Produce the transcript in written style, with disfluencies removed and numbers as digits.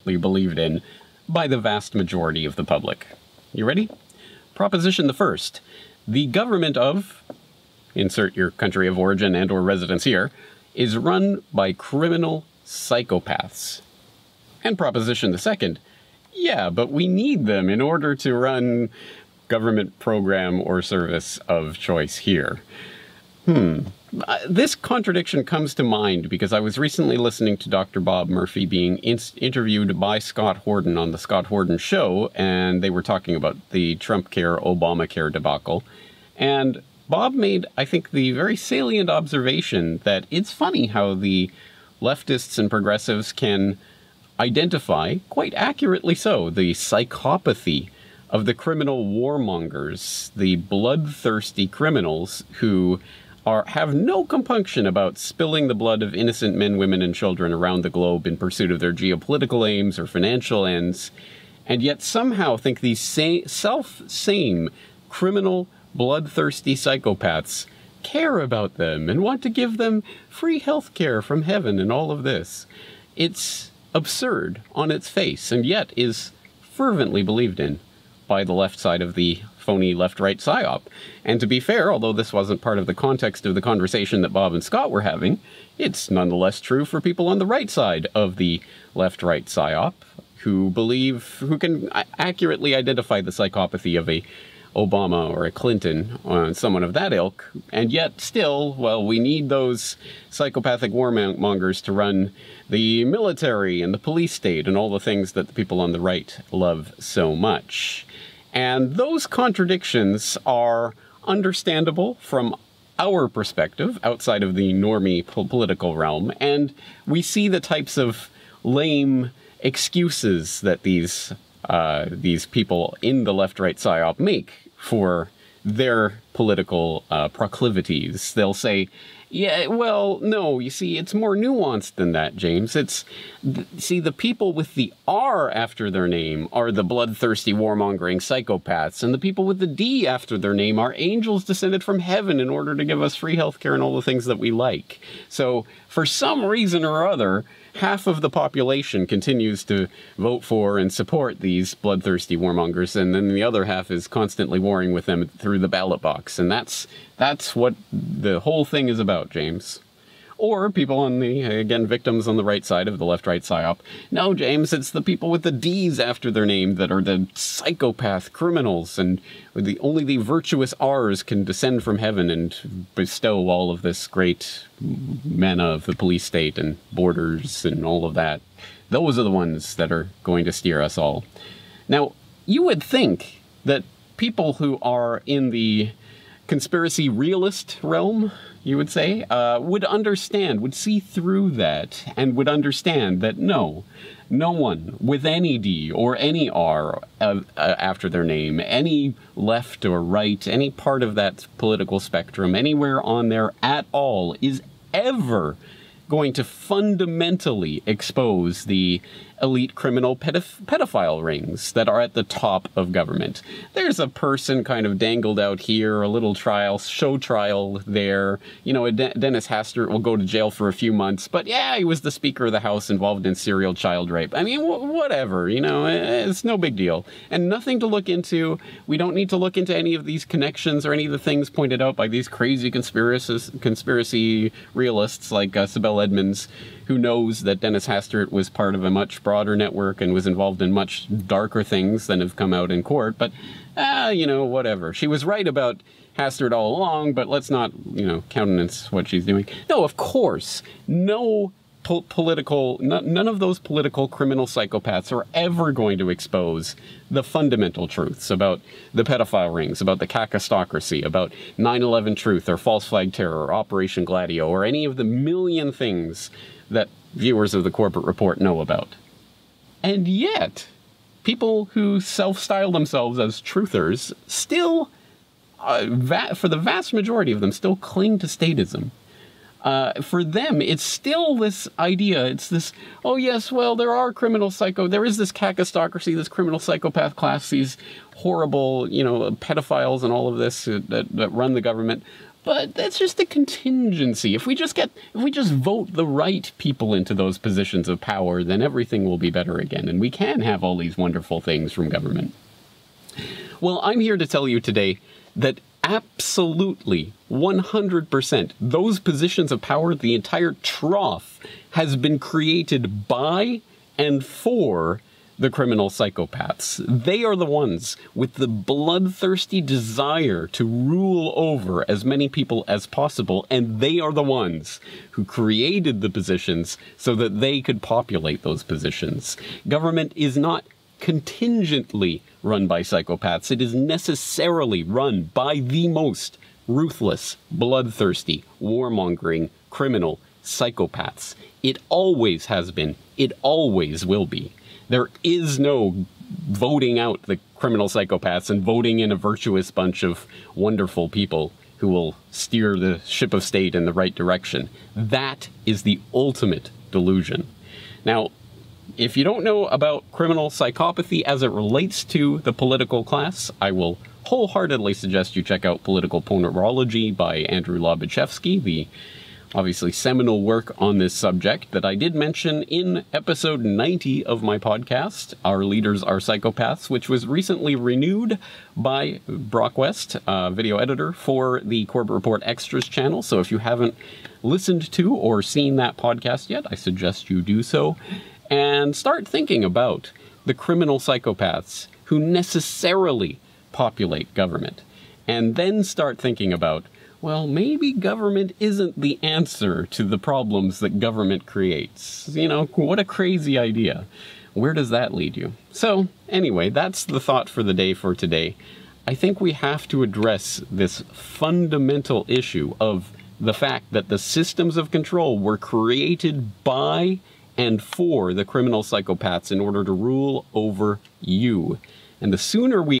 fervently believed in by the vast majority of the public. You ready? Proposition the first. The government of, insert your country of origin and or residence here, is run by criminal psychopaths. And proposition the second. Yeah, but we need them in order to run government program or service of choice here. This contradiction comes to mind because I was recently listening to Dr. Bob Murphy being interviewed by Scott Horton on the Scott Horton Show, and they were talking about the Trump Care, Obamacare debacle. And Bob made, I think, the very salient observation that it's funny how the leftists and progressives can identify, quite accurately so, the psychopathy of the criminal warmongers, the bloodthirsty criminals who have no compunction about spilling the blood of innocent men, women, and children around the globe in pursuit of their geopolitical aims or financial ends, and yet somehow think these same criminal, bloodthirsty psychopaths care about them and want to give them free health care from heaven and all of this. It's absurd on its face, and yet is fervently believed in by the left side of the phony left-right psyop. And to be fair, although this wasn't part of the context of the conversation that Bob and Scott were having, it's nonetheless true for people on the right side of the left-right psyop who can accurately identify the psychopathy of a Obama or a Clinton or someone of that ilk, and yet still, well, we need those psychopathic warmongers to run the military and the police state and all the things that the people on the right love so much. And those contradictions are understandable from our perspective, outside of the normie political realm, and we see the types of lame excuses that these people in the left-right psyop make for their political proclivities. They'll say, yeah, well, no, you see, it's more nuanced than that, James. See, the people with the R after their name are the bloodthirsty, warmongering psychopaths, and the people with the D after their name are angels descended from heaven in order to give us free healthcare and all the things that we like. So, for some reason or other, half of the population continues to vote for and support these bloodthirsty warmongers, and then the other half is constantly warring with them through the ballot box. And that's what the whole thing is about, James. Or people on the, again, victims on the right side of the left-right psyop. No, James, it's the people with the D's after their name that are the psychopath criminals, and only the virtuous R's can descend from heaven and bestow all of this great manna of the police state and borders and all of that. Those are the ones that are going to steer us all. Now, you would think that people who are in the conspiracy realist realm, you would say, would understand, would see through that, and would understand that no one with any D or any R after their name, any left or right, any part of that political spectrum, anywhere on there at all, is ever going to fundamentally expose the elite criminal pedophile rings that are at the top of government. There's a person kind of dangled out here, a little show trial there. You know, Dennis Hastert will go to jail for a few months, but yeah, he was the Speaker of the House involved in serial child rape. I mean, whatever, you know, it's no big deal. And nothing to look into. We don't need to look into any of these connections or any of the things pointed out by these crazy conspiracy realists like Sibel Edmonds, who knows that Dennis Hastert was part of a much broader network and was involved in much darker things than have come out in court. But, you know, whatever. She was right about Hastert all along, but let's not, you know, countenance what she's doing. No, of course, none of those political criminal psychopaths are ever going to expose the fundamental truths about the pedophile rings, about the kakistocracy, about 9/11 truth or false flag terror or Operation Gladio or any of the million things that viewers of the Corporate Report know about. And yet, people who self-style themselves as truthers still, for the vast majority of them, still cling to statism. For them, it's still this idea, it's this, oh yes, well, there is this kakistocracy, this criminal psychopath class, these horrible, you know, pedophiles and all of this that run the government. But that's just a contingency. If we just vote the right people into those positions of power, then everything will be better again, and we can have all these wonderful things from government. Well, I'm here to tell you today that absolutely 100% those positions of power, the entire trough, has been created by and for the criminal psychopaths. They are the ones with the bloodthirsty desire to rule over as many people as possible, and they are the ones who created the positions so that they could populate those positions. Government is not contingently run by psychopaths. It is necessarily run by the most ruthless, bloodthirsty, warmongering, criminal psychopaths. It always has been. It always will be. There is no voting out the criminal psychopaths and voting in a virtuous bunch of wonderful people who will steer the ship of state in the right direction. That is the ultimate delusion. Now, if you don't know about criminal psychopathy as it relates to the political class, I will wholeheartedly suggest you check out Political Ponerology by Andrew Lobaczewski, the obviously seminal work on this subject that I did mention in episode 90 of my podcast, Our Leaders Are Psychopaths, which was recently renewed by Brock West, video editor for the Corbett Report Extras channel. So if you haven't listened to or seen that podcast yet, I suggest you do so and start thinking about the criminal psychopaths who necessarily populate government. And then start thinking about, well, maybe government isn't the answer to the problems that government creates. You know, what a crazy idea. Where does that lead you? So, anyway, that's the thought for the day for today. I think we have to address this fundamental issue of the fact that the systems of control were created by and for the criminal psychopaths in order to rule over you. And the sooner we